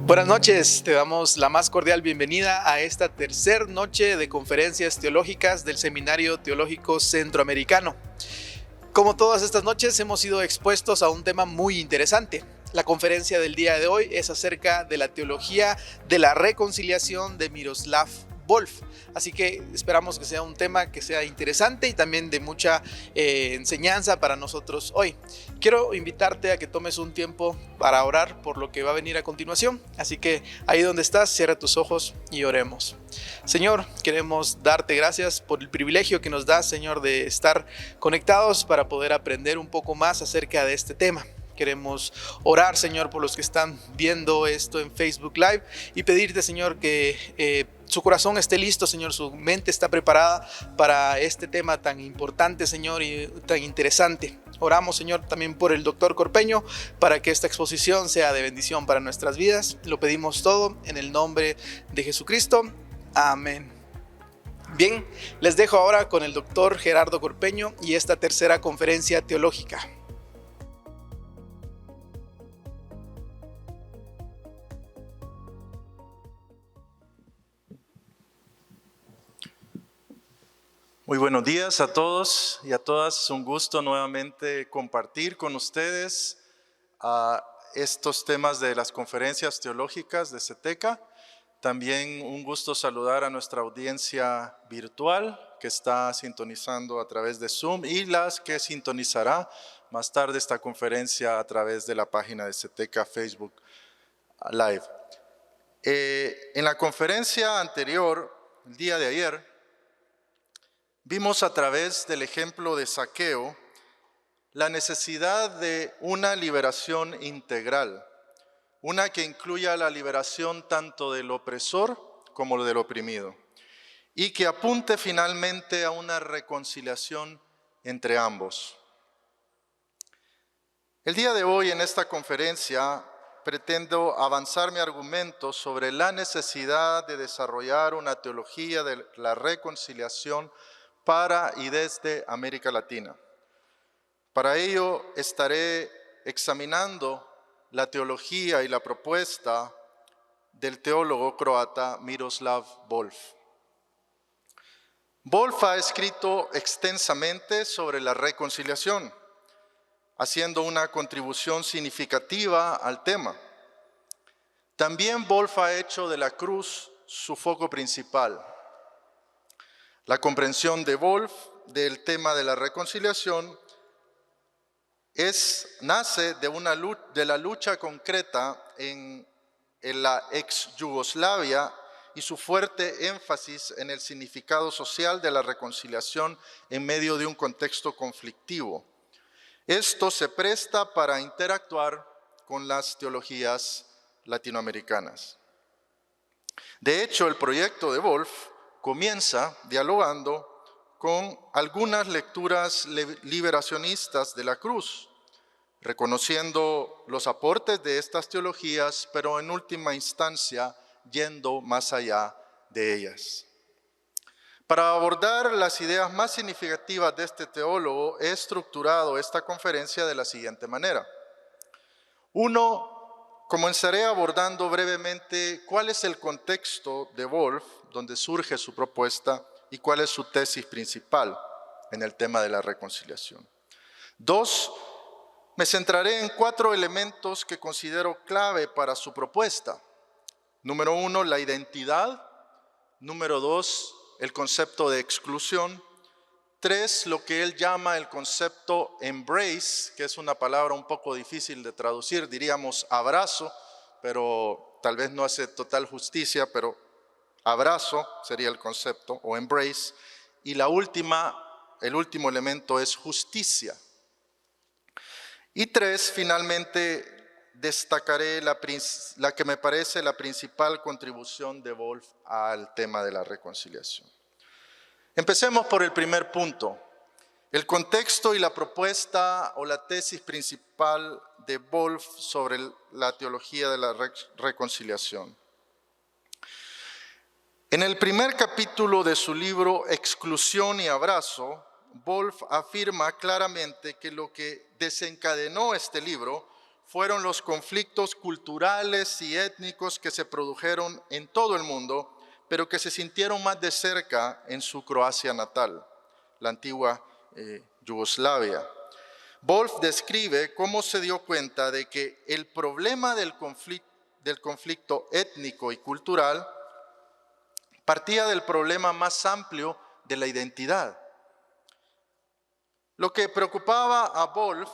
Buenas noches, te damos la más cordial bienvenida a esta tercera noche de conferencias teológicas del Seminario Teológico Centroamericano. Como todas estas noches hemos sido expuestos a un tema muy interesante. La conferencia del día de hoy es acerca de la teología de la reconciliación de Miroslav Volf. Así que esperamos que sea un tema que sea interesante y también de mucha enseñanza para nosotros hoy. Quiero invitarte a que tomes un tiempo para orar por lo que va a venir a continuación. Así que ahí donde estás, cierra tus ojos y oremos. Señor, queremos darte gracias por el privilegio que nos das, Señor, de estar conectados para poder aprender un poco más acerca de este tema. Queremos orar, Señor, por los que están viendo esto en Facebook Live y pedirte, Señor, que su corazón esté listo, Señor, su mente está preparada para este tema tan importante, Señor, y tan interesante. Oramos, Señor, también por el doctor Corpeño, para que esta exposición sea de bendición para nuestras vidas. Lo pedimos todo en el nombre de Jesucristo. Amén. Bien, les dejo ahora con el doctor Gerardo Corpeño y esta tercera conferencia teológica. Muy buenos días a todos y a todas. Es un gusto nuevamente compartir con ustedes estos temas de las conferencias teológicas de CETECA. También un gusto saludar a nuestra audiencia virtual que está sintonizando a través de Zoom y las que sintonizará más tarde esta conferencia a través de la página de CETECA Facebook Live. En la conferencia anterior, el día de ayer, vimos a través del ejemplo de Zaqueo la necesidad de una liberación integral, una que incluya la liberación tanto del opresor como del oprimido y que apunte finalmente a una reconciliación entre ambos. El día de hoy en esta conferencia pretendo avanzar mi argumento sobre la necesidad de desarrollar una teología de la reconciliación para y desde América Latina. Para ello estaré examinando la teología y la propuesta del teólogo croata Miroslav Volf. Volf ha escrito extensamente sobre la reconciliación, haciendo una contribución significativa al tema. También Volf ha hecho de la cruz su foco principal. La comprensión de Volf del tema de la reconciliación nace de la lucha concreta en la ex Yugoslavia y su fuerte énfasis en el significado social de la reconciliación en medio de un contexto conflictivo. Esto se presta para interactuar con las teologías latinoamericanas. De hecho, el proyecto de Volf comienza dialogando con algunas lecturas liberacionistas de la cruz, reconociendo los aportes de estas teologías, pero en última instancia yendo más allá de ellas. Para abordar las ideas más significativas de este teólogo, he estructurado esta conferencia de la siguiente manera. 1. Comenzaré abordando brevemente cuál es el contexto de Volf, donde surge su propuesta, y cuál es su tesis principal en el tema de la reconciliación. 2. Me centraré en 4 elementos que considero clave para su propuesta. Número 1, la identidad. Número 2, el concepto de exclusión. 3, lo que él llama el concepto embrace, que es una palabra un poco difícil de traducir, diríamos abrazo, pero tal vez no hace total justicia, pero abrazo sería el concepto, o embrace. Y el último elemento es justicia. Y 3, finalmente, destacaré la que me parece la principal contribución de Volf al tema de la reconciliación. Empecemos por el primer punto, el contexto y la propuesta o la tesis principal de Volf sobre la teología de la reconciliación. En el primer capítulo de su libro Exclusión y Abrazo, Volf afirma claramente que lo que desencadenó este libro fueron los conflictos culturales y étnicos que se produjeron en todo el mundo, pero que se sintieron más de cerca en su Croacia natal, la antigua Yugoslavia. Wolf describe cómo se dio cuenta de que el problema del conflicto étnico y cultural partía del problema más amplio de la identidad. Lo que preocupaba a Wolf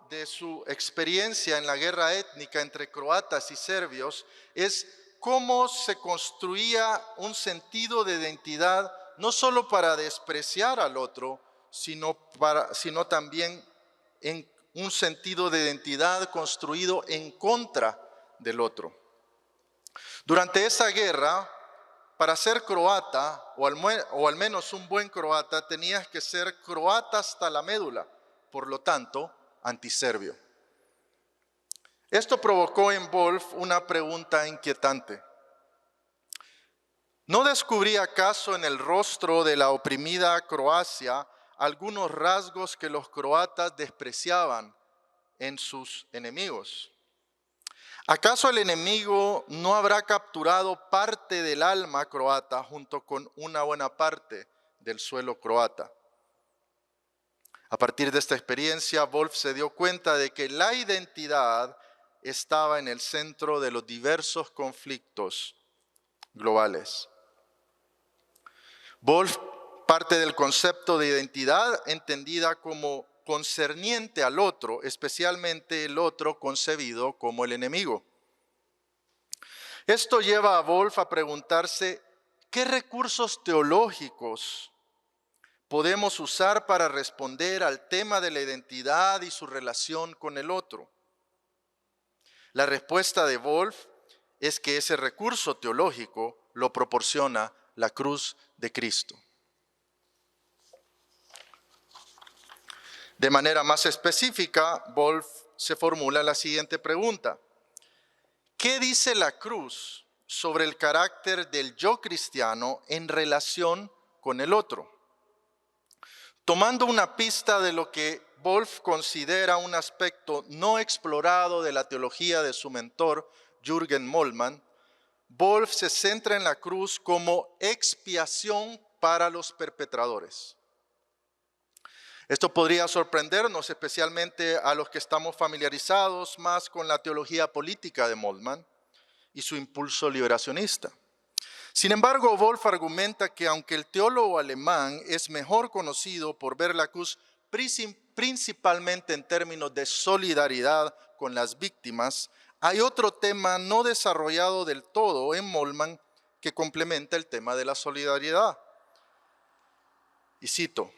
de su experiencia en la guerra étnica entre croatas y serbios es cómo se construía un sentido de identidad no solo para despreciar al otro, sino también en un sentido de identidad construido en contra del otro. Durante esa guerra, para ser croata, o al menos un buen croata, tenías que ser croata hasta la médula, por lo tanto, antiserbio. Esto provocó en Wolf una pregunta inquietante. ¿No descubrí acaso en el rostro de la oprimida Croacia algunos rasgos que los croatas despreciaban en sus enemigos? ¿Acaso el enemigo no habrá capturado parte del alma croata junto con una buena parte del suelo croata? A partir de esta experiencia, Wolf se dio cuenta de que la identidad estaba en el centro de los diversos conflictos globales. Wolf parte del concepto de identidad entendida como concerniente al otro, especialmente el otro concebido como el enemigo. Esto lleva a Wolf a preguntarse, ¿qué recursos teológicos podemos usar para responder al tema de la identidad y su relación con el otro? La respuesta de Wolf es que ese recurso teológico lo proporciona la cruz de Cristo. De manera más específica, Wolf se formula la siguiente pregunta. ¿Qué dice la cruz sobre el carácter del yo cristiano en relación con el otro? Tomando una pista de lo que Wolf considera un aspecto no explorado de la teología de su mentor, Jürgen Moltmann, Wolf se centra en la cruz como expiación para los perpetradores. Esto podría sorprendernos, especialmente a los que estamos familiarizados más con la teología política de Moltmann y su impulso liberacionista. Sin embargo, Wolf argumenta que aunque el teólogo alemán es mejor conocido por ver la cruz principalmente en términos de solidaridad con las víctimas, hay otro tema no desarrollado del todo en Moltmann que complementa el tema de la solidaridad. Y cito,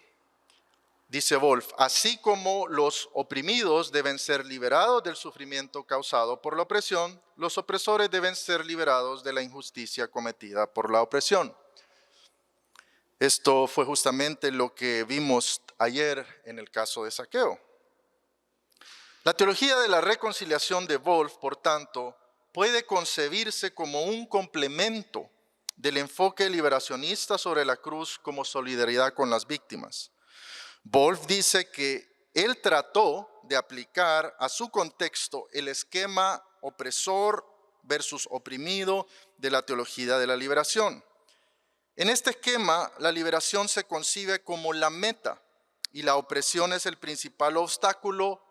dice Wolf, así como los oprimidos deben ser liberados del sufrimiento causado por la opresión, los opresores deben ser liberados de la injusticia cometida por la opresión. Esto fue justamente lo que vimos ayer en el caso de Zaqueo. La teología de la reconciliación de Wolf, por tanto, puede concebirse como un complemento del enfoque liberacionista sobre la cruz como solidaridad con las víctimas. Wolf dice que él trató de aplicar a su contexto el esquema opresor versus oprimido de la teología de la liberación. En este esquema, la liberación se concibe como la meta y la opresión es el principal obstáculo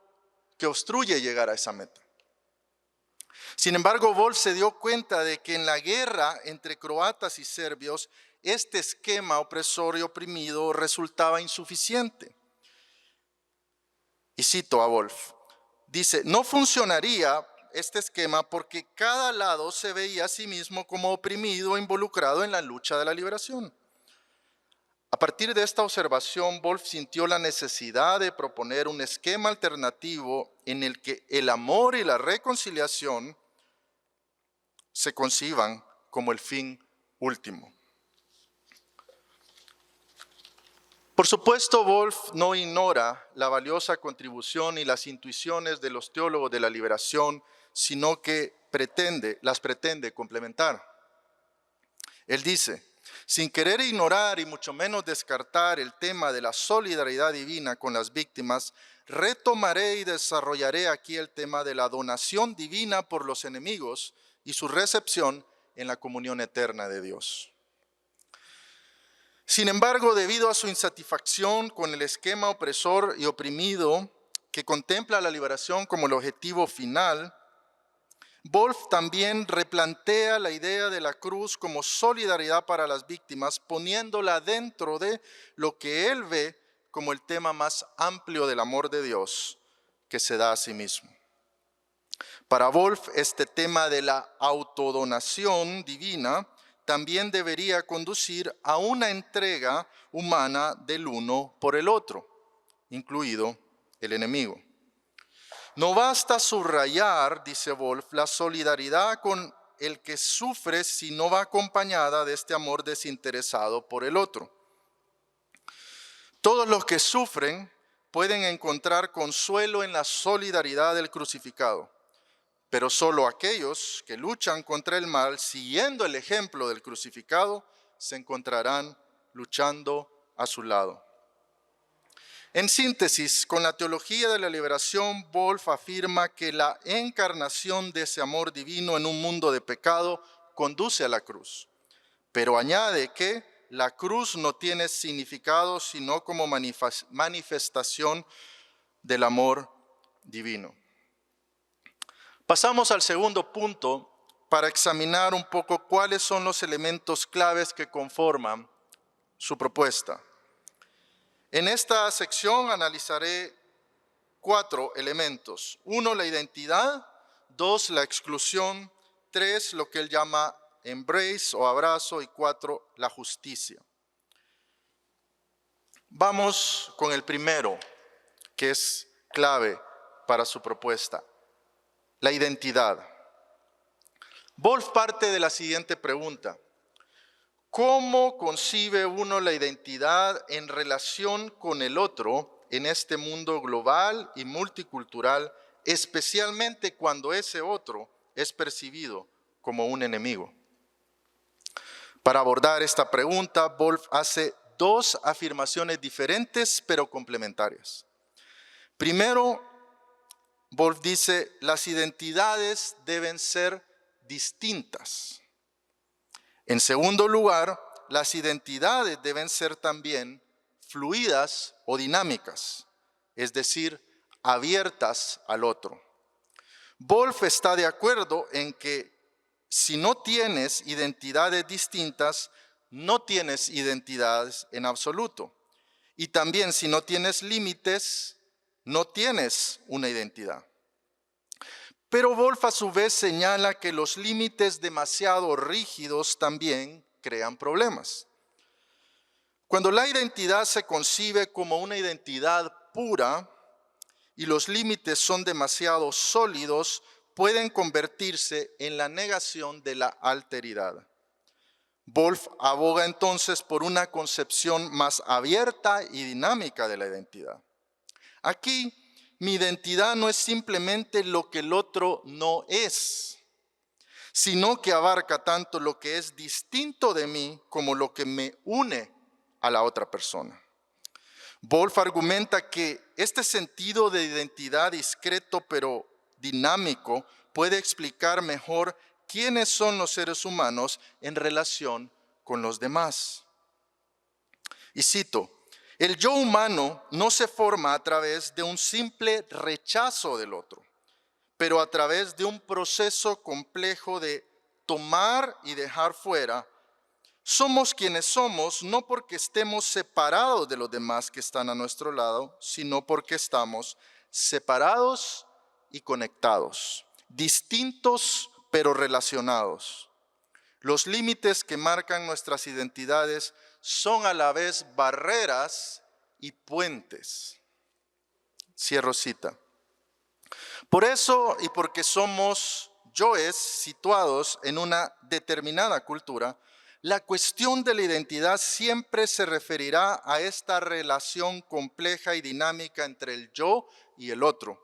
que obstruye llegar a esa meta. Sin embargo, Wolf se dio cuenta de que en la guerra entre croatas y serbios, este esquema opresor y oprimido resultaba insuficiente. Y cito a Wolf, dice, no funcionaría este esquema porque cada lado se veía a sí mismo como oprimido e involucrado en la lucha de la liberación. A partir de esta observación, Wolf sintió la necesidad de proponer un esquema alternativo en el que el amor y la reconciliación se conciban como el fin último. Por supuesto, Wolf no ignora la valiosa contribución y las intuiciones de los teólogos de la liberación, sino que las pretende complementar. Él dice, sin querer ignorar y mucho menos descartar el tema de la solidaridad divina con las víctimas, retomaré y desarrollaré aquí el tema de la donación divina por los enemigos y su recepción en la comunión eterna de Dios. Sin embargo, debido a su insatisfacción con el esquema opresor y oprimido que contempla la liberación como el objetivo final, Wolf también replantea la idea de la cruz como solidaridad para las víctimas, poniéndola dentro de lo que él ve como el tema más amplio del amor de Dios que se da a sí mismo. Para Wolf, este tema de la autodonación divina también debería conducir a una entrega humana del uno por el otro, incluido el enemigo. No basta subrayar, dice Wolf, la solidaridad con el que sufre si no va acompañada de este amor desinteresado por el otro. Todos los que sufren pueden encontrar consuelo en la solidaridad del crucificado, pero solo aquellos que luchan contra el mal, siguiendo el ejemplo del crucificado, se encontrarán luchando a su lado. En síntesis, con la teología de la liberación, Wolf afirma que la encarnación de ese amor divino en un mundo de pecado conduce a la cruz, pero añade que la cruz no tiene significado sino como manifestación del amor divino. Pasamos al segundo punto para examinar un poco cuáles son los elementos claves que conforman su propuesta. En esta sección analizaré 4 elementos. 1, la identidad. 2, la exclusión. 3, lo que él llama embrace o abrazo. Y 4, la justicia. Vamos con el primero, que es clave para su propuesta. La identidad. Wolf parte de la siguiente pregunta. ¿Cómo concibe uno la identidad en relación con el otro en este mundo global y multicultural, especialmente cuando ese otro es percibido como un enemigo? Para abordar esta pregunta, Wolf hace 2 afirmaciones diferentes pero complementarias. Primero, Wolf dice, las identidades deben ser distintas. En segundo lugar, las identidades deben ser también fluidas o dinámicas, es decir, abiertas al otro. Wolf está de acuerdo en que si no tienes identidades distintas, no tienes identidades en absoluto. Y también si no tienes límites, no tienes una identidad. Pero Wolf a su vez señala que los límites demasiado rígidos también crean problemas. Cuando la identidad se concibe como una identidad pura y los límites son demasiado sólidos, pueden convertirse en la negación de la alteridad. Wolf aboga entonces por una concepción más abierta y dinámica de la identidad. Aquí, mi identidad no es simplemente lo que el otro no es, sino que abarca tanto lo que es distinto de mí como lo que me une a la otra persona. Wolf argumenta que este sentido de identidad discreto pero dinámico puede explicar mejor quiénes son los seres humanos en relación con los demás. Y cito, el yo humano no se forma a través de un simple rechazo del otro, pero a través de un proceso complejo de tomar y dejar fuera. Somos quienes somos no porque estemos separados de los demás que están a nuestro lado, sino porque estamos separados y conectados, distintos pero relacionados. Los límites que marcan nuestras identidades son a la vez barreras y puentes. Cierro cita. Por eso y porque somos yoes situados en una determinada cultura, la cuestión de la identidad siempre se referirá a esta relación compleja y dinámica entre el yo y el otro.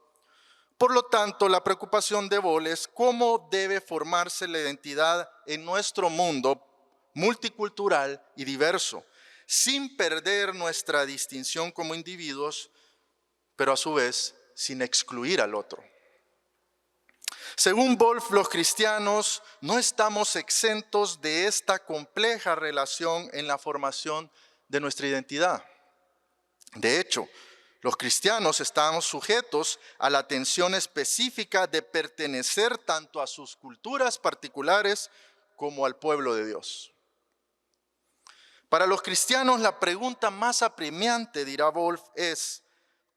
Por lo tanto, la preocupación de Wolf es cómo debe formarse la identidad en nuestro mundo multicultural y diverso, sin perder nuestra distinción como individuos, pero a su vez sin excluir al otro. Según Wolf, los cristianos no estamos exentos de esta compleja relación en la formación de nuestra identidad. De hecho, los cristianos estamos sujetos a la tensión específica de pertenecer tanto a sus culturas particulares como al pueblo de Dios. Para los cristianos, la pregunta más apremiante, dirá Wolf, es: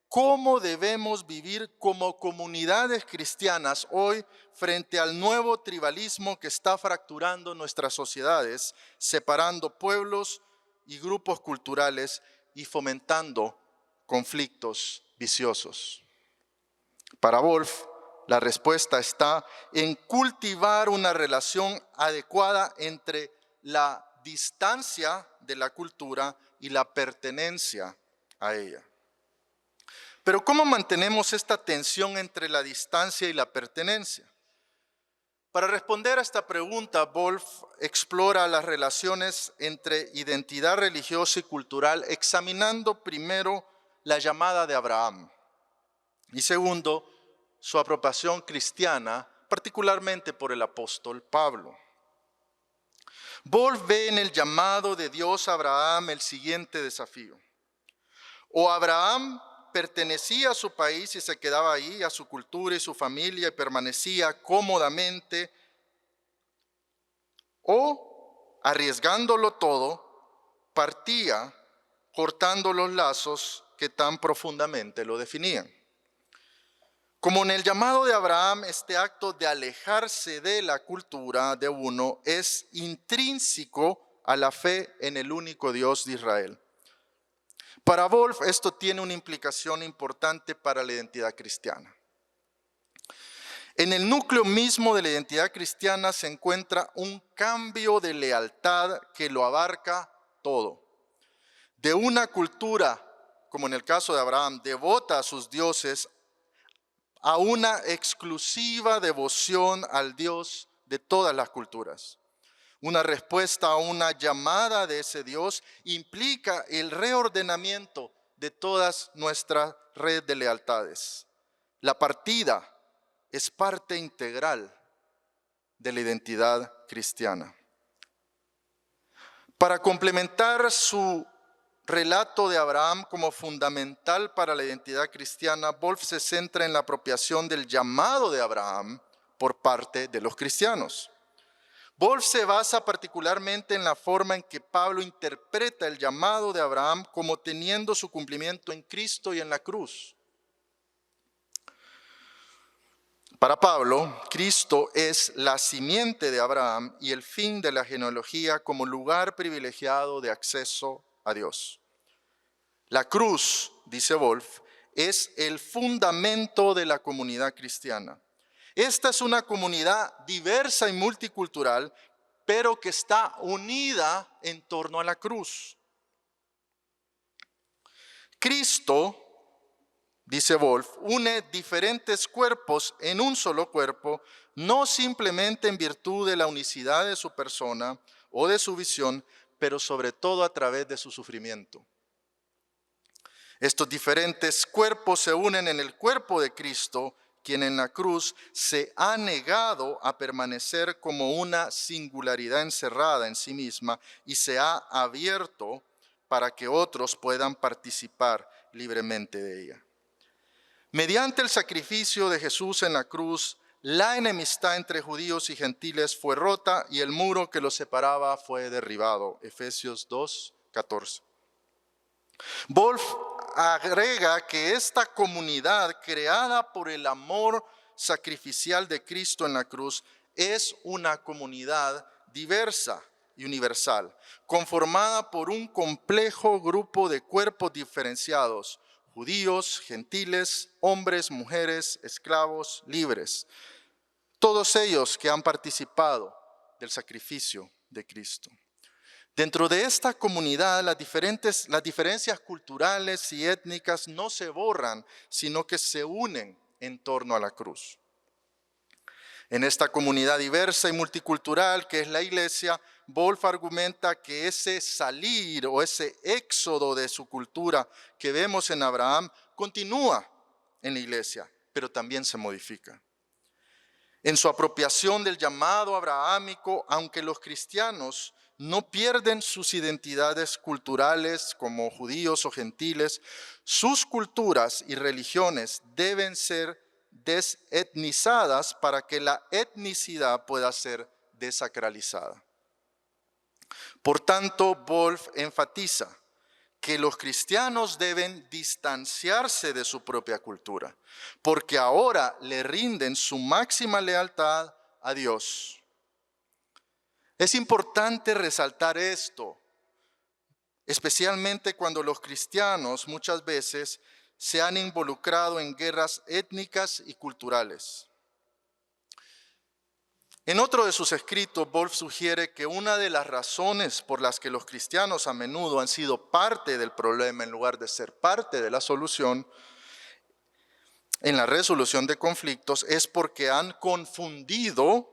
¿cómo debemos vivir como comunidades cristianas hoy frente al nuevo tribalismo que está fracturando nuestras sociedades, separando pueblos y grupos culturales y fomentando conflictos viciosos? Para Wolf, la respuesta está en cultivar una relación adecuada entre la distancia de la cultura y la pertenencia a ella. Pero ¿cómo mantenemos esta tensión entre la distancia y la pertenencia? Para responder a esta pregunta, Wolf explora las relaciones entre identidad religiosa y cultural, examinando primero la llamada de Abraham y segundo, su apropiación cristiana, particularmente por el apóstol Pablo. Wolf ve en el llamado de Dios a Abraham el siguiente desafío: o Abraham pertenecía a su país y se quedaba ahí, a su cultura y su familia, y permanecía cómodamente, o, arriesgándolo todo, partía cortando los lazos que tan profundamente lo definían. Como en el llamado de Abraham, este acto de alejarse de la cultura de uno es intrínseco a la fe en el único Dios de Israel. Para Wolf, esto tiene una implicación importante para la identidad cristiana. En el núcleo mismo de la identidad cristiana se encuentra un cambio de lealtad que lo abarca todo. De una cultura, como en el caso de Abraham, devota a sus dioses, a una exclusiva devoción al Dios de todas las culturas. Una respuesta a una llamada de ese Dios implica el reordenamiento de todas nuestras red de lealtades. La partida es parte integral de la identidad cristiana. Para complementar su relato de Abraham como fundamental para la identidad cristiana, Wolf se centra en la apropiación del llamado de Abraham por parte de los cristianos. Wolf se basa particularmente en la forma en que Pablo interpreta el llamado de Abraham como teniendo su cumplimiento en Cristo y en la cruz. Para Pablo, Cristo es la simiente de Abraham y el fin de la genealogía como lugar privilegiado de acceso a Dios. La cruz, dice Wolf, es el fundamento de la comunidad cristiana. Esta es una comunidad diversa y multicultural, pero que está unida en torno a la cruz. Cristo, dice Wolf, une diferentes cuerpos en un solo cuerpo, no simplemente en virtud de la unicidad de su persona o de su visión, pero sobre todo a través de su sufrimiento. Estos diferentes cuerpos se unen en el cuerpo de Cristo, quien en la cruz se ha negado a permanecer como una singularidad encerrada en sí misma y se ha abierto para que otros puedan participar libremente de ella. Mediante el sacrificio de Jesús en la cruz, la enemistad entre judíos y gentiles fue rota y el muro que los separaba fue derribado. Efesios 2:14. Wolf agrega que esta comunidad creada por el amor sacrificial de Cristo en la cruz es una comunidad diversa y universal, conformada por un complejo grupo de cuerpos diferenciados: judíos, gentiles, hombres, mujeres, esclavos, libres. Todos ellos que han participado del sacrificio de Cristo. Dentro de esta comunidad, las diferencias culturales y étnicas no se borran, sino que se unen en torno a la cruz. En esta comunidad diversa y multicultural que es la iglesia, Wolf argumenta que ese salir o ese éxodo de su cultura que vemos en Abraham continúa en la iglesia, pero también se modifica. En su apropiación del llamado abrahámico, aunque los cristianos no pierden sus identidades culturales como judíos o gentiles, sus culturas y religiones deben ser desetnizadas para que la etnicidad pueda ser desacralizada. Por tanto, Wolf enfatiza que los cristianos deben distanciarse de su propia cultura, porque ahora le rinden su máxima lealtad a Dios. Es importante resaltar esto, especialmente cuando los cristianos muchas veces se han involucrado en guerras étnicas y culturales. En otro de sus escritos, Wolf sugiere que una de las razones por las que los cristianos a menudo han sido parte del problema en lugar de ser parte de la solución en la resolución de conflictos es porque han confundido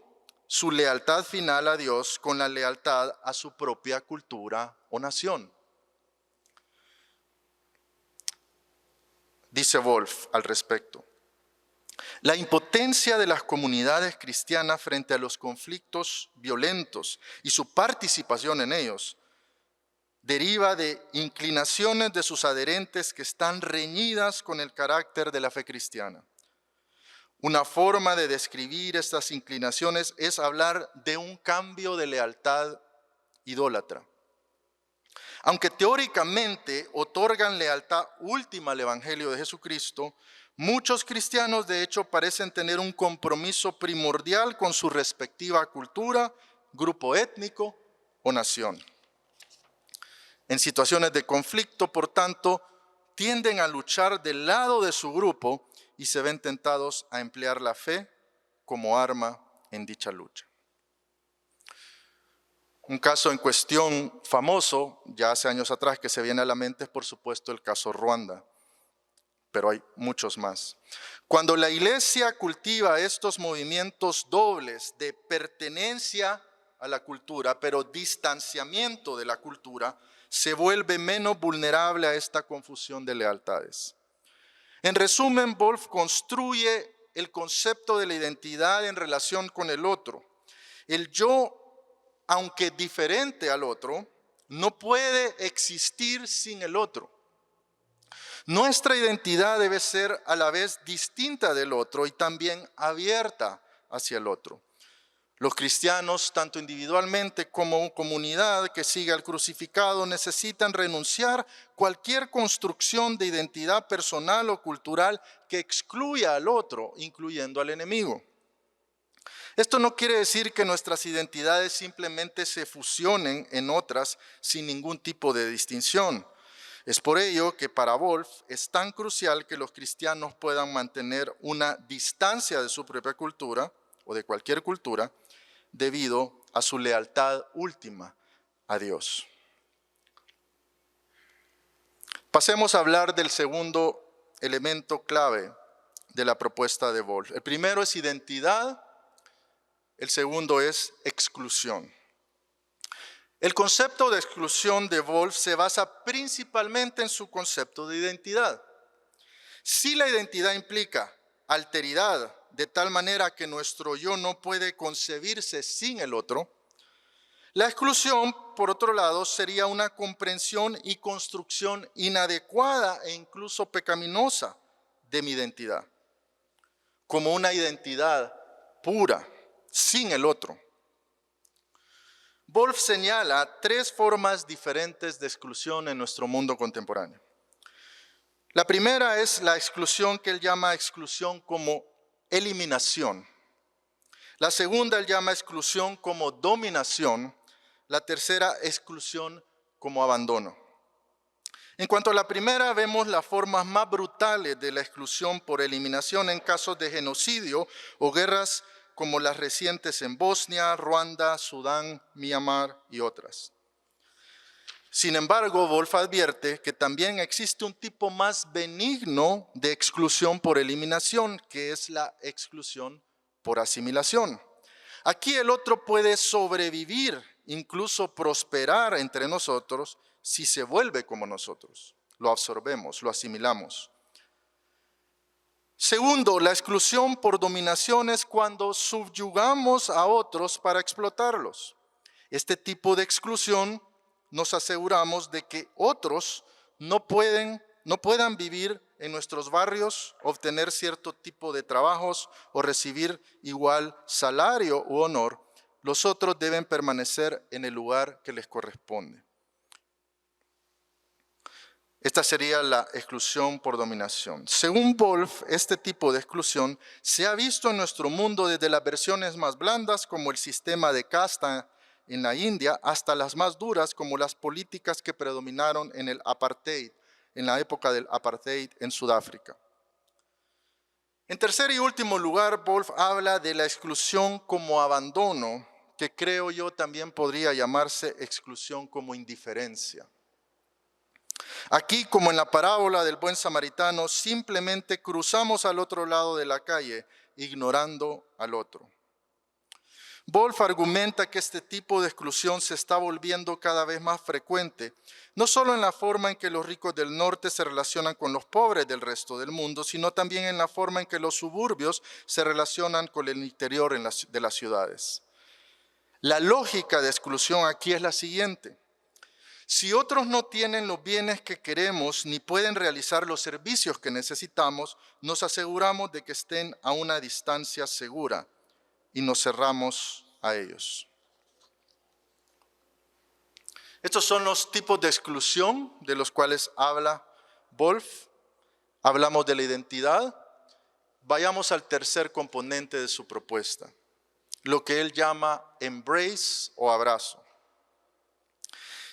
su lealtad final a Dios con la lealtad a su propia cultura o nación. Dice Wolf al respecto: la impotencia de las comunidades cristianas frente a los conflictos violentos y su participación en ellos deriva de inclinaciones de sus adherentes que están reñidas con el carácter de la fe cristiana. Una forma de describir estas inclinaciones es hablar de un cambio de lealtad idólatra. Aunque teóricamente otorgan lealtad última al Evangelio de Jesucristo, muchos cristianos de hecho parecen tener un compromiso primordial con su respectiva cultura, grupo étnico o nación. En situaciones de conflicto, por tanto, tienden a luchar del lado de su grupo y se ven tentados a emplear la fe como arma en dicha lucha. Un caso en cuestión famoso, ya hace años atrás, que se viene a la mente es por supuesto el caso Ruanda, pero hay muchos más. Cuando la iglesia cultiva estos movimientos dobles de pertenencia a la cultura, pero distanciamiento de la cultura, se vuelve menos vulnerable a esta confusión de lealtades. En resumen, Wolf construye el concepto de la identidad en relación con el otro. El yo, aunque diferente al otro, no puede existir sin el otro. Nuestra identidad debe ser a la vez distinta del otro y también abierta hacia el otro. Los cristianos, tanto individualmente como comunidad que sigue al crucificado, necesitan renunciar a cualquier construcción de identidad personal o cultural que excluya al otro, incluyendo al enemigo. Esto no quiere decir que nuestras identidades simplemente se fusionen en otras sin ningún tipo de distinción. Es por ello que para Wolf es tan crucial que los cristianos puedan mantener una distancia de su propia cultura o de cualquier cultura debido a su lealtad última a Dios. Pasemos a hablar del segundo elemento clave de la propuesta de Wolf. El primero es identidad, el segundo es exclusión. El concepto de exclusión de Wolf se basa principalmente en su concepto de identidad. Si la identidad implica alteridad, de tal manera que nuestro yo no puede concebirse sin el otro, la exclusión, por otro lado, sería una comprensión y construcción inadecuada e incluso pecaminosa de mi identidad, como una identidad pura, sin el otro. Wolf señala tres formas diferentes de exclusión en nuestro mundo contemporáneo. La primera es la exclusión que él llama exclusión como eliminación. La segunda él llama exclusión como dominación. La tercera, exclusión como abandono. En cuanto a la primera, vemos las formas más brutales de la exclusión por eliminación en casos de genocidio o guerras como las recientes en Bosnia, Ruanda, Sudán, Myanmar y otras. Sin embargo, Wolf advierte que también existe un tipo más benigno de exclusión por eliminación, que es la exclusión por asimilación. Aquí el otro puede sobrevivir, incluso prosperar entre nosotros, si se vuelve como nosotros. Lo absorbemos, lo asimilamos. Segundo, la exclusión por dominación es cuando subyugamos a otros para explotarlos. Este tipo de exclusión nos aseguramos de que otros no puedan vivir en nuestros barrios, obtener cierto tipo de trabajos o recibir igual salario u honor. Los otros deben permanecer en el lugar que les corresponde. Esta sería la exclusión por dominación. Según Wolf, este tipo de exclusión se ha visto en nuestro mundo desde las versiones más blandas, como el sistema de casta en la India, hasta las más duras, como las políticas que predominaron en el apartheid, en la época del apartheid en Sudáfrica. En tercer y último lugar, Wolf habla de la exclusión como abandono, que creo yo también podría llamarse exclusión como indiferencia. Aquí, como en la parábola del buen samaritano, simplemente cruzamos al otro lado de la calle, ignorando al otro. Wolf argumenta que este tipo de exclusión se está volviendo cada vez más frecuente, no solo en la forma en que los ricos del norte se relacionan con los pobres del resto del mundo, sino también en la forma en que los suburbios se relacionan con el interior de las ciudades. La lógica de exclusión aquí es la siguiente. Si otros no tienen los bienes que queremos ni pueden realizar los servicios que necesitamos, nos aseguramos de que estén a una distancia segura y nos cerramos a ellos. Estos son los tipos de exclusión de los cuales habla Wolf. Hablamos de la identidad. Vayamos al tercer componente de su propuesta, lo que él llama embrace o abrazo.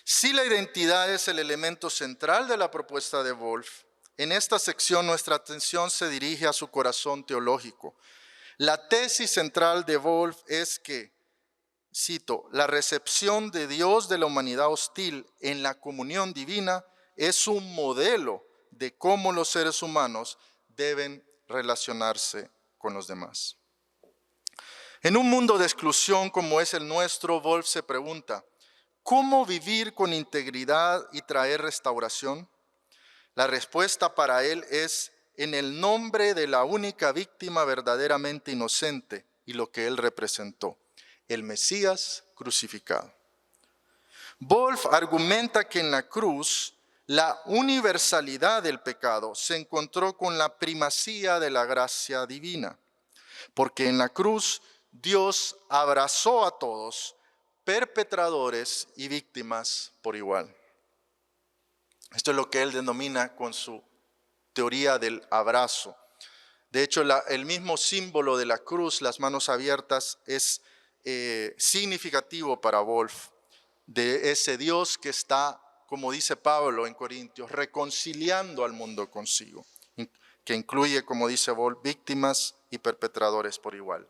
Si la identidad es el elemento central de la propuesta de Wolf, en esta sección nuestra atención se dirige a su corazón teológico. La tesis central de Wolf es que, cito, la recepción de Dios de la humanidad hostil en la comunión divina es un modelo de cómo los seres humanos deben relacionarse con los demás. En un mundo de exclusión como es el nuestro, Wolf se pregunta, ¿cómo vivir con integridad y traer restauración? La respuesta para él es en el nombre de la única víctima verdaderamente inocente y lo que él representó, el Mesías crucificado. Wolf argumenta que en la cruz la universalidad del pecado se encontró con la primacía de la gracia divina, porque en la cruz Dios abrazó a todos, perpetradores y víctimas por igual. Esto es lo que él denomina con su teoría del abrazo. De hecho, el mismo símbolo de la cruz, las manos abiertas, es significativo para Wolf de ese Dios que está, como dice Pablo en Corintios, reconciliando al mundo consigo, que incluye, como dice Wolf, víctimas y perpetradores por igual.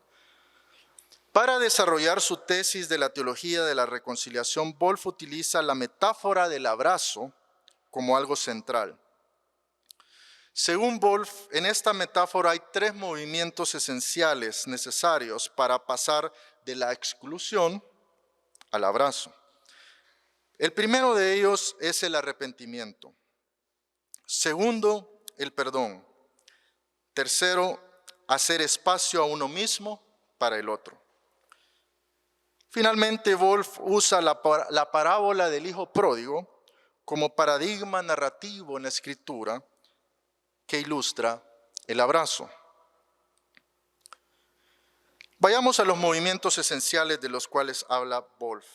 Para desarrollar su tesis de la teología de la reconciliación, Wolf utiliza la metáfora del abrazo como algo central. Según Wolf, en esta metáfora hay tres movimientos esenciales necesarios para pasar de la exclusión al abrazo. El primero de ellos es el arrepentimiento. Segundo, el perdón. Tercero, hacer espacio a uno mismo para el otro. Finalmente, Wolf usa la parábola del hijo pródigo como paradigma narrativo en la escritura que ilustra el abrazo. Vayamos a los movimientos esenciales de los cuales habla Wolf.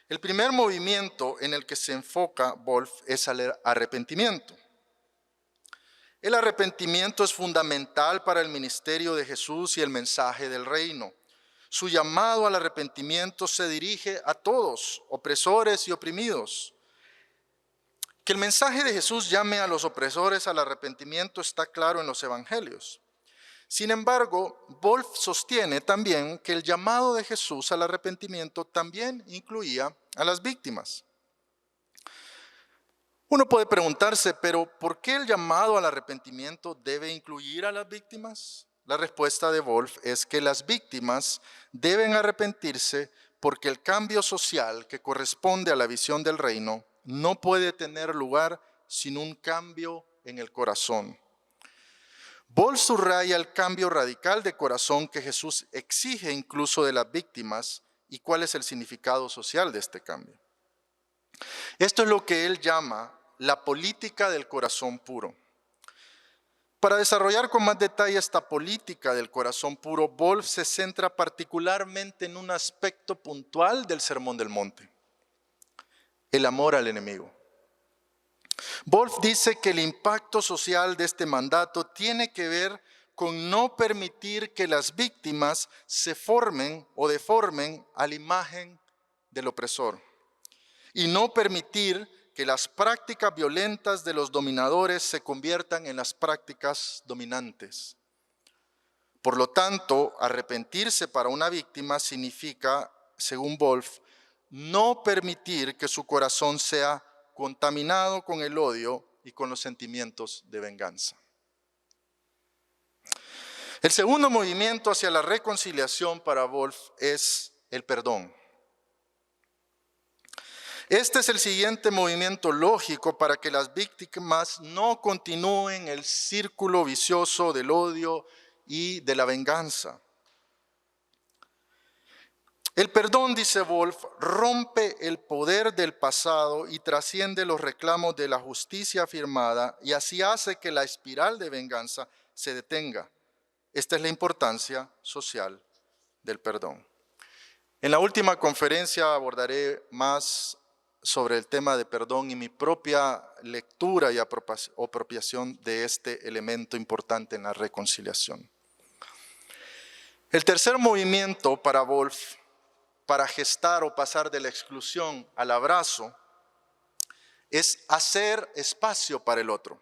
El primer movimiento en el que se enfoca Wolf es el arrepentimiento. El arrepentimiento es fundamental para el ministerio de Jesús y el mensaje del reino. Su llamado al arrepentimiento se dirige a todos, opresores y oprimidos. Que el mensaje de Jesús llame a los opresores al arrepentimiento está claro en los evangelios. Sin embargo, Wolf sostiene también que el llamado de Jesús al arrepentimiento también incluía a las víctimas. Uno puede preguntarse, pero ¿por qué el llamado al arrepentimiento debe incluir a las víctimas? La respuesta de Wolf es que las víctimas deben arrepentirse porque el cambio social que corresponde a la visión del reino no puede tener lugar sin un cambio en el corazón. Wolf subraya el cambio radical de corazón que Jesús exige incluso de las víctimas y cuál es el significado social de este cambio. Esto es lo que él llama la política del corazón puro. Para desarrollar con más detalle esta política del corazón puro, Wolf se centra particularmente en un aspecto puntual del Sermón del Monte: el amor al enemigo. Wolf dice que el impacto social de este mandato tiene que ver con no permitir que las víctimas se formen o deformen a la imagen del opresor y no permitir que las prácticas violentas de los dominadores se conviertan en las prácticas dominantes. Por lo tanto, arrepentirse para una víctima significa, según Wolf, no permitir que su corazón sea contaminado con el odio y con los sentimientos de venganza. El segundo movimiento hacia la reconciliación para Wolf es el perdón. Este es el siguiente movimiento lógico para que las víctimas no continúen el círculo vicioso del odio y de la venganza. El perdón, dice Wolf, rompe el poder del pasado y trasciende los reclamos de la justicia afirmada y así hace que la espiral de venganza se detenga. Esta es la importancia social del perdón. En la última conferencia abordaré más sobre el tema de perdón y mi propia lectura y apropiación de este elemento importante en la reconciliación. El tercer movimiento para Wolf, para gestar o pasar de la exclusión al abrazo, es hacer espacio para el otro.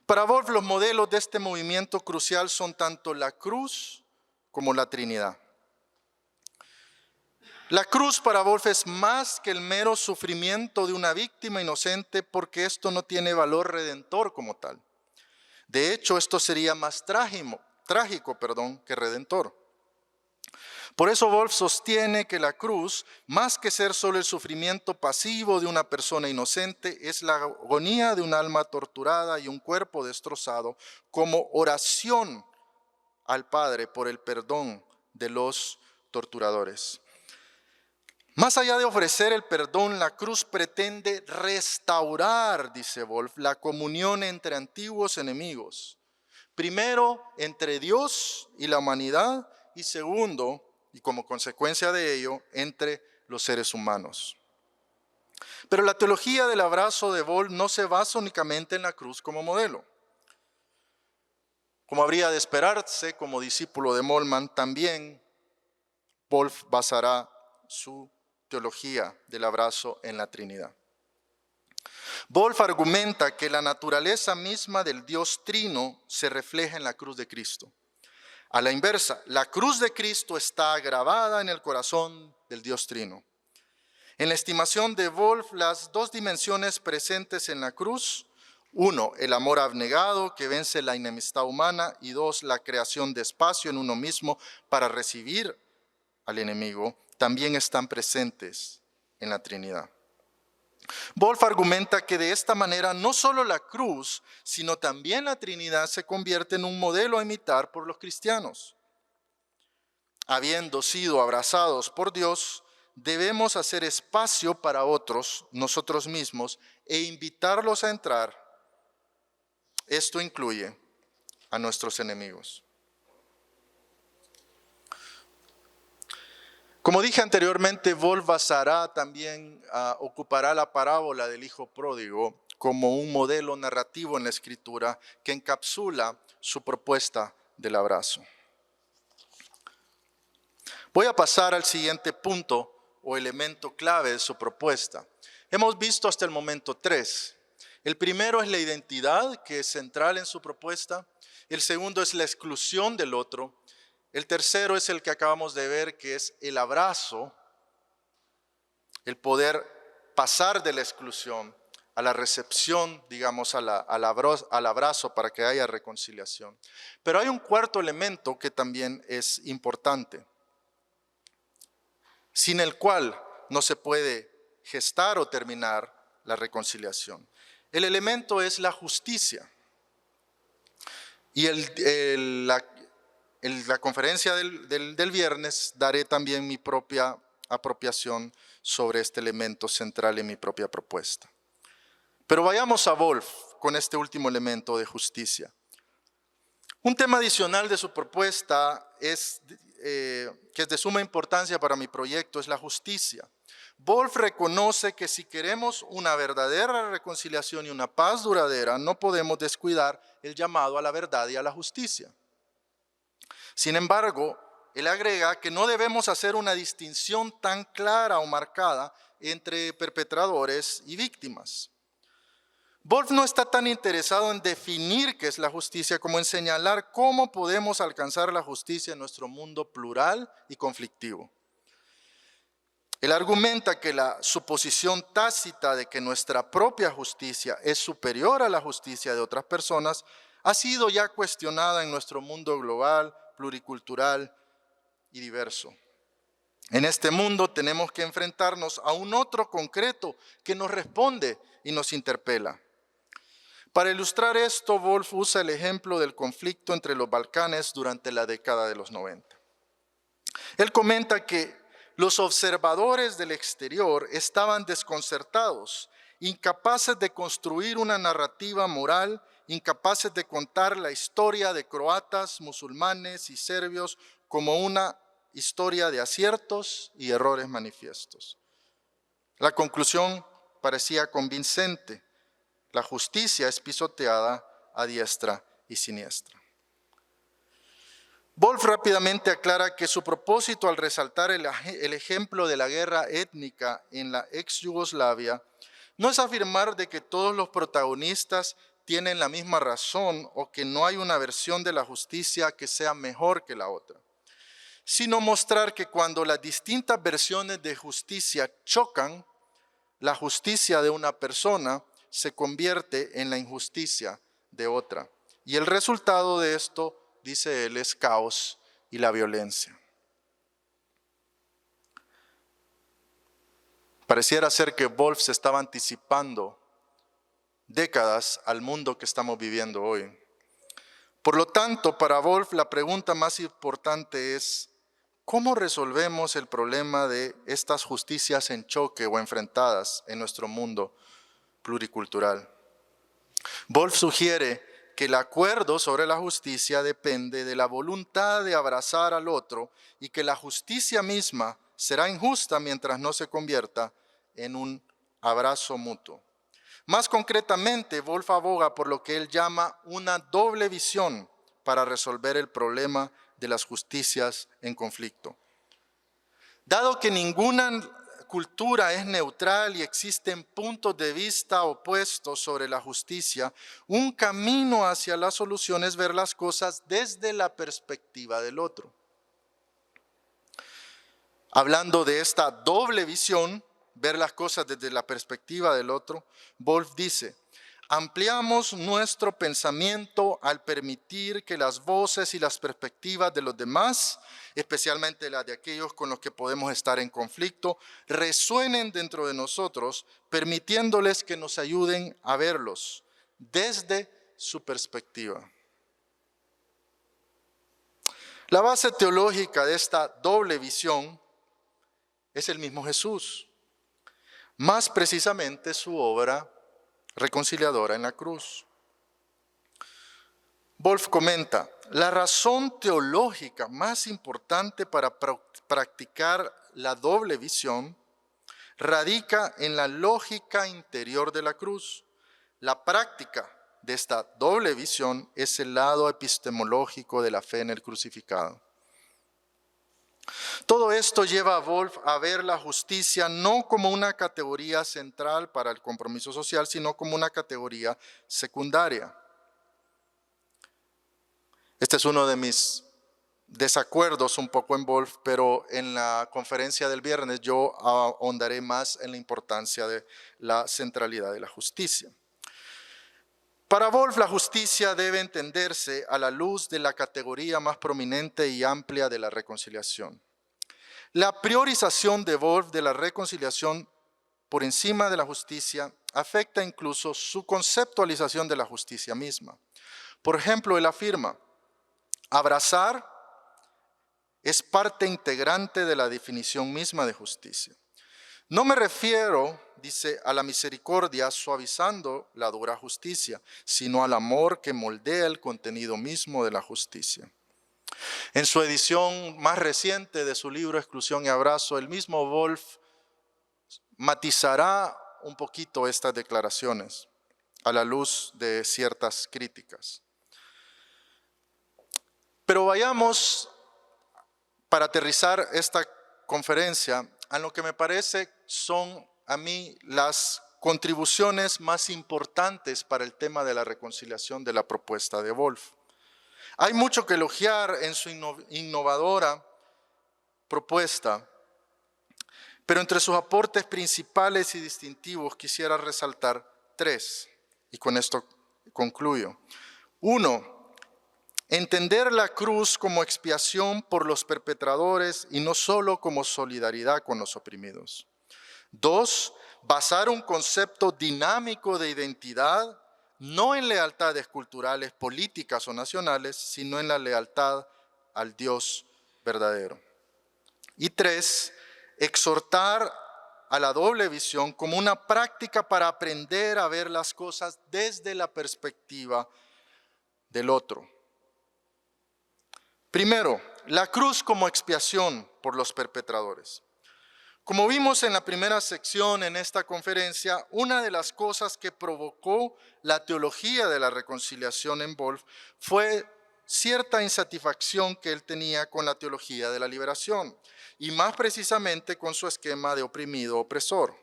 Para Wolf, los modelos de este movimiento crucial son tanto la cruz como la Trinidad. La cruz para Wolf es más que el mero sufrimiento de una víctima inocente, porque esto no tiene valor redentor como tal. De hecho, esto sería más trágico, que redentor. Por eso Wolf sostiene que la cruz, más que ser solo el sufrimiento pasivo de una persona inocente, es la agonía de un alma torturada y un cuerpo destrozado, como oración al Padre por el perdón de los torturadores. Más allá de ofrecer el perdón, la cruz pretende restaurar, dice Wolf, la comunión entre antiguos enemigos. Primero, entre Dios y la humanidad, y segundo, y como consecuencia de ello, entre los seres humanos. Pero la teología del abrazo de Wolf no se basa únicamente en la cruz como modelo. Como habría de esperarse, como discípulo de Moltmann, también Wolf basará su teología del abrazo en la Trinidad. Wolf argumenta que la naturaleza misma del Dios Trino se refleja en la cruz de Cristo. A la inversa, la cruz de Cristo está grabada en el corazón del Dios Trino. En la estimación de Wolf, las dos dimensiones presentes en la cruz: uno, el amor abnegado que vence la enemistad humana, y dos, la creación de espacio en uno mismo para recibir al enemigo, también están presentes en la Trinidad. Wolf argumenta que de esta manera no solo la cruz, sino también la Trinidad se convierte en un modelo a imitar por los cristianos. Habiendo sido abrazados por Dios, debemos hacer espacio para otros, nosotros mismos, e invitarlos a entrar. Esto incluye a nuestros enemigos. Como dije anteriormente, Wolf ocupará la parábola del hijo pródigo como un modelo narrativo en la Escritura que encapsula su propuesta del abrazo. Voy a pasar al siguiente punto o elemento clave de su propuesta. Hemos visto hasta el momento tres. El primero es la identidad, que es central en su propuesta. El segundo es la exclusión del otro. El tercero es el que acabamos de ver, que es el abrazo, el poder pasar de la exclusión a la recepción, digamos, al abrazo para que haya reconciliación. Pero hay un cuarto elemento que también es importante, sin el cual no se puede gestar o terminar la reconciliación. El elemento es la justicia. Y en la conferencia del viernes daré también mi propia apropiación sobre este elemento central en mi propia propuesta. Pero vayamos a Wolf con este último elemento de justicia. Un tema adicional de su propuesta que es de suma importancia para mi proyecto es la justicia. Wolf reconoce que si queremos una verdadera reconciliación y una paz duradera, no podemos descuidar el llamado a la verdad y a la justicia. Sin embargo, él agrega que no debemos hacer una distinción tan clara o marcada entre perpetradores y víctimas. Wolf no está tan interesado en definir qué es la justicia como en señalar cómo podemos alcanzar la justicia en nuestro mundo plural y conflictivo. Él argumenta que la suposición tácita de que nuestra propia justicia es superior a la justicia de otras personas ha sido ya cuestionada en nuestro mundo global, pluricultural y diverso. En este mundo tenemos que enfrentarnos a un otro concreto que nos responde y nos interpela. Para ilustrar esto, Wolf usa el ejemplo del conflicto entre los Balcanes durante la década de los 90. Él comenta que los observadores del exterior estaban desconcertados, incapaces de construir una narrativa moral, incapaces de contar la historia de croatas, musulmanes y serbios como una historia de aciertos y errores manifiestos. La conclusión parecía convincente. La justicia es pisoteada a diestra y siniestra. Wolf rápidamente aclara que su propósito al resaltar el ejemplo de la guerra étnica en la ex Yugoslavia no es afirmar de que todos los protagonistas tienen la misma razón o que no hay una versión de la justicia que sea mejor que la otra, sino mostrar que cuando las distintas versiones de justicia chocan, la justicia de una persona se convierte en la injusticia de otra. Y el resultado de esto, dice él, es caos y la violencia. Pareciera ser que Wolf se estaba anticipando décadas al mundo que estamos viviendo hoy. Por lo tanto, para Wolf la pregunta más importante es: ¿cómo resolvemos el problema de estas justicias en choque o enfrentadas en nuestro mundo pluricultural? Wolf sugiere que el acuerdo sobre la justicia depende de la voluntad de abrazar al otro y que la justicia misma será injusta mientras no se convierta en un abrazo mutuo. Más concretamente, Wolf aboga por lo que él llama una doble visión para resolver el problema de las justicias en conflicto. Dado que ninguna cultura es neutral y existen puntos de vista opuestos sobre la justicia, un camino hacia la solución es ver las cosas desde la perspectiva del otro. Hablando de esta doble visión, ver las cosas desde la perspectiva del otro, Wolf dice: ampliamos nuestro pensamiento al permitir que las voces y las perspectivas de los demás, especialmente las de aquellos con los que podemos estar en conflicto, resuenen dentro de nosotros, permitiéndoles que nos ayuden a verlos desde su perspectiva. La base teológica de esta doble visión es el mismo Jesús, más precisamente su obra reconciliadora en la cruz. Wolf comenta: la razón teológica más importante para practicar la doble visión radica en la lógica interior de la cruz. La práctica de esta doble visión es el lado epistemológico de la fe en el crucificado. Todo esto lleva a Wolf a ver la justicia no como una categoría central para el compromiso social, sino como una categoría secundaria. Este es uno de mis desacuerdos un poco en Wolf, pero en la conferencia del viernes yo ahondaré más en la importancia de la centralidad de la justicia. Para Wolf, la justicia debe entenderse a la luz de la categoría más prominente y amplia de la reconciliación. La priorización de Wolf de la reconciliación por encima de la justicia afecta incluso su conceptualización de la justicia misma. Por ejemplo, él afirma, abrazar es parte integrante de la definición misma de justicia. No me refiero, dice, a la misericordia suavizando la dura justicia, sino al amor que moldea el contenido mismo de la justicia. En su edición más reciente de su libro Exclusión y Abrazo, el mismo Wolf matizará un poquito estas declaraciones a la luz de ciertas críticas. Pero vayamos, para aterrizar esta conferencia, a lo que me parece son a mí las contribuciones más importantes para el tema de la reconciliación de la propuesta de Wolf. Hay mucho que elogiar en su innovadora propuesta, pero entre sus aportes principales y distintivos quisiera resaltar tres, y con esto concluyo. Uno, entender la cruz como expiación por los perpetradores y no solo como solidaridad con los oprimidos. Dos, basar un concepto dinámico de identidad no en lealtades culturales, políticas o nacionales, sino en la lealtad al Dios verdadero. Y tres, exhortar a la doble visión como una práctica para aprender a ver las cosas desde la perspectiva del otro. Primero, la cruz como expiación por los perpetradores. Como vimos en la primera sección en esta conferencia, una de las cosas que provocó la teología de la reconciliación en Wolf fue cierta insatisfacción que él tenía con la teología de la liberación, y más precisamente con su esquema de oprimido-opresor.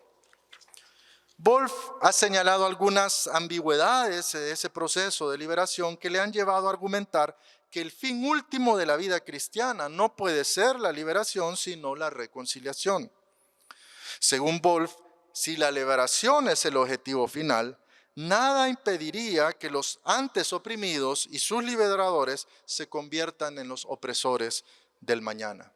Wolf ha señalado algunas ambigüedades de ese proceso de liberación que le han llevado a argumentar que el fin último de la vida cristiana no puede ser la liberación, sino la reconciliación. Según Wolf, si la liberación es el objetivo final, nada impediría que los antes oprimidos y sus liberadores se conviertan en los opresores del mañana.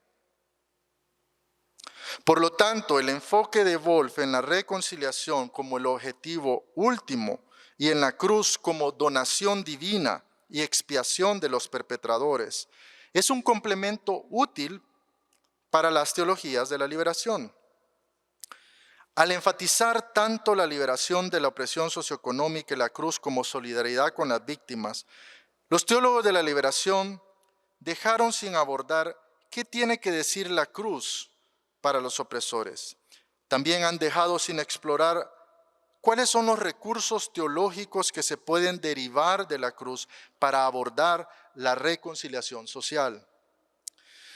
Por lo tanto, el enfoque de Wolf en la reconciliación como el objetivo último y en la cruz como donación divina y expiación de los perpetradores es un complemento útil para las teologías de la liberación. Al enfatizar tanto la liberación de la opresión socioeconómica y la cruz como solidaridad con las víctimas, los teólogos de la liberación dejaron sin abordar qué tiene que decir la cruz para los opresores. También han dejado sin explorar cuáles son los recursos teológicos que se pueden derivar de la cruz para abordar la reconciliación social.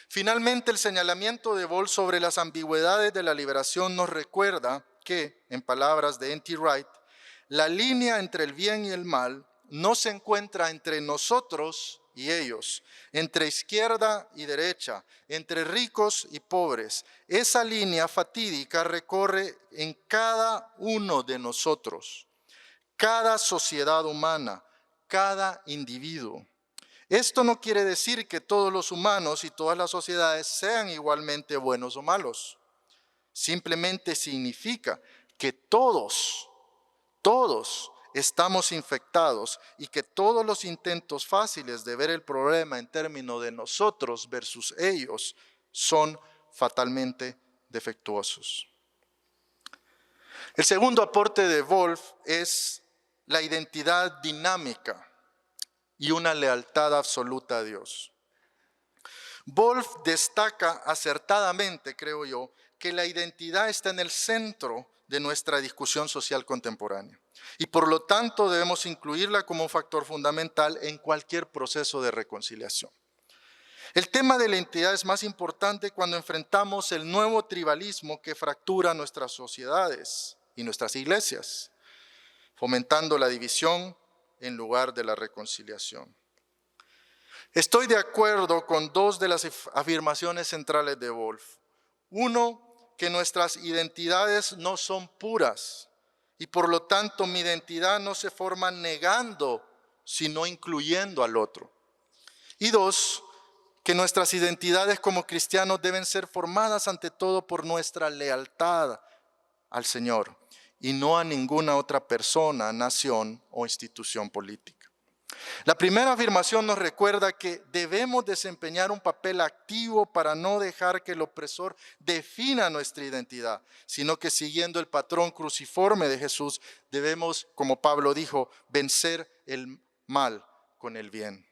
Finalmente, el señalamiento de Wolf sobre las ambigüedades de la liberación nos recuerda que, en palabras de N.T. Wright, la línea entre el bien y el mal no se encuentra entre nosotros y ellos, entre izquierda y derecha, entre ricos y pobres. Esa línea fatídica recorre en cada uno de nosotros, cada sociedad humana, cada individuo. Esto no quiere decir que todos los humanos y todas las sociedades sean igualmente buenos o malos. Simplemente significa que todos estamos infectados y que todos los intentos fáciles de ver el problema en términos de nosotros versus ellos son fatalmente defectuosos. El segundo aporte de Wolf es la identidad dinámica y una lealtad absoluta a Dios. Wolf destaca acertadamente, creo yo, que la identidad está en el centro de nuestra discusión social contemporánea y por lo tanto debemos incluirla como un factor fundamental en cualquier proceso de reconciliación. El tema de la identidad es más importante cuando enfrentamos el nuevo tribalismo que fractura nuestras sociedades y nuestras iglesias, fomentando la división en lugar de la reconciliación. Estoy de acuerdo con dos de las afirmaciones centrales de Wolf. Uno, que nuestras identidades no son puras y por lo tanto mi identidad no se forma negando, sino incluyendo al otro. Y dos, que nuestras identidades como cristianos deben ser formadas ante todo por nuestra lealtad al Señor y no a ninguna otra persona, nación o institución política. La primera afirmación nos recuerda que debemos desempeñar un papel activo para no dejar que el opresor defina nuestra identidad, sino que siguiendo el patrón cruciforme de Jesús, debemos, como Pablo dijo, vencer el mal con el bien.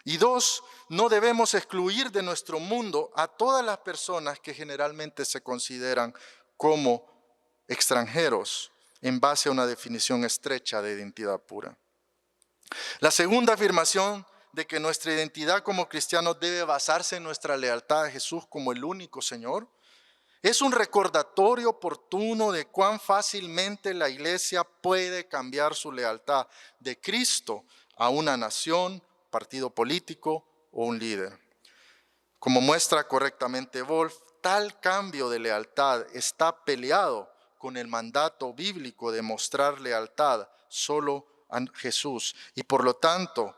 Y dos, no debemos excluir de nuestro mundo a todas las personas que generalmente se consideran como extranjeros en base a una definición estrecha de identidad pura. La segunda afirmación de que nuestra identidad como cristianos debe basarse en nuestra lealtad a Jesús como el único Señor es un recordatorio oportuno de cuán fácilmente la iglesia puede cambiar su lealtad de Cristo a una nación, partido político o un líder. Como muestra correctamente Wolf, tal cambio de lealtad está peleado con el mandato bíblico de mostrar lealtad solo a Jesús y por lo tanto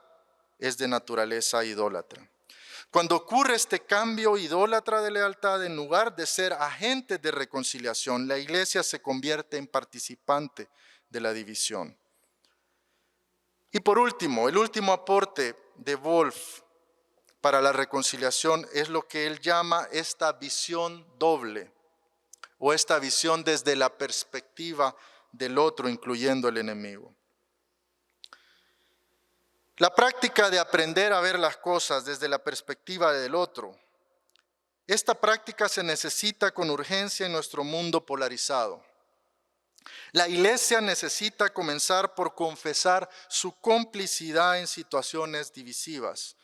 es de naturaleza idólatra. Cuando ocurre este cambio idólatra de lealtad, en lugar de ser agente de reconciliación, la iglesia se convierte en participante de la división. Y por último, el último aporte de Wolf para la reconciliación es lo que él llama esta visión doble o esta visión desde la perspectiva del otro, incluyendo el enemigo. La práctica de aprender a ver las cosas desde la perspectiva del otro, esta práctica se necesita con urgencia en nuestro mundo polarizado. La iglesia necesita comenzar por confesar su complicidad en situaciones divisivas.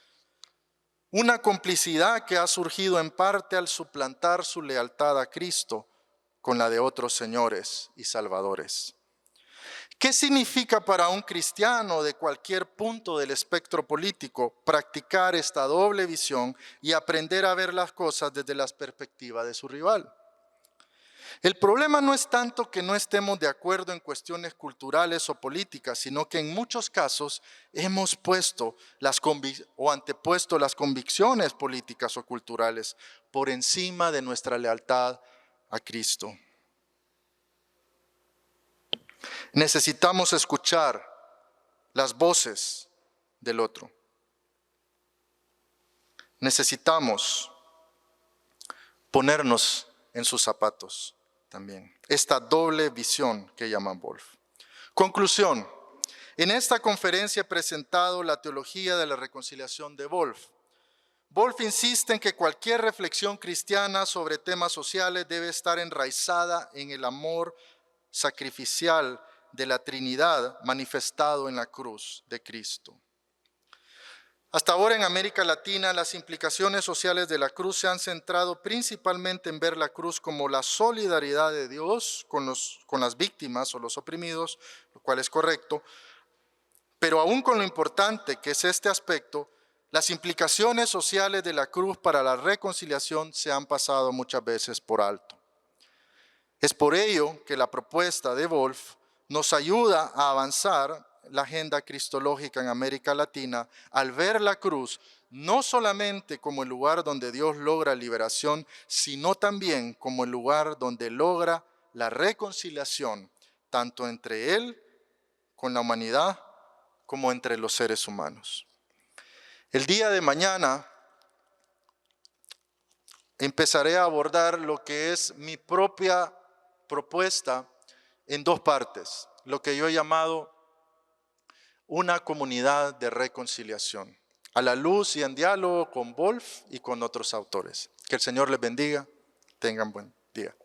Una complicidad que ha surgido en parte al suplantar su lealtad a Cristo con la de otros señores y salvadores. ¿Qué significa para un cristiano de cualquier punto del espectro político practicar esta doble visión y aprender a ver las cosas desde la perspectiva de su rival? El problema no es tanto que no estemos de acuerdo en cuestiones culturales o políticas, sino que en muchos casos hemos antepuesto las convicciones políticas o culturales por encima de nuestra lealtad a Cristo. Necesitamos escuchar las voces del otro. Necesitamos ponernos en sus zapatos también. Esta doble visión que llaman Wolf. Conclusión. En esta conferencia he presentado la teología de la reconciliación de Wolf. Wolf insiste en que cualquier reflexión cristiana sobre temas sociales debe estar enraizada en el amor sacrificial de la Trinidad manifestado en la cruz de Cristo. Hasta ahora en América Latina las implicaciones sociales de la cruz se han centrado principalmente en ver la cruz como la solidaridad de Dios con las víctimas o los oprimidos, lo cual es correcto, pero aún con lo importante que es este aspecto, las implicaciones sociales de la cruz para la reconciliación se han pasado muchas veces por alto. Es por ello que la propuesta de Wolf nos ayuda a avanzar la agenda cristológica en América Latina al ver la cruz no solamente como el lugar donde Dios logra liberación, sino también como el lugar donde logra la reconciliación, tanto entre Él con la humanidad como entre los seres humanos. El día de mañana empezaré a abordar lo que es mi propia propuesta en dos partes, lo que yo he llamado una comunidad de reconciliación, a la luz y en diálogo con Wolf y con otros autores. Que el Señor les bendiga, tengan buen día.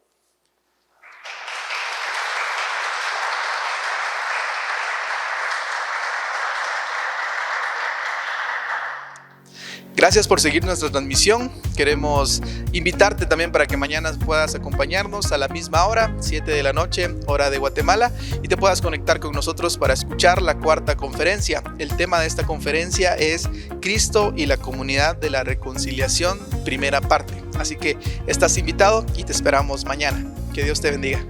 Gracias por seguir nuestra transmisión. Queremos invitarte también para que mañana puedas acompañarnos a la misma hora, 7 de la noche, hora de Guatemala, y te puedas conectar con nosotros para escuchar la cuarta conferencia. El tema de esta conferencia es Cristo y la comunidad de la reconciliación, primera parte. Así que estás invitado y te esperamos mañana. Que Dios te bendiga.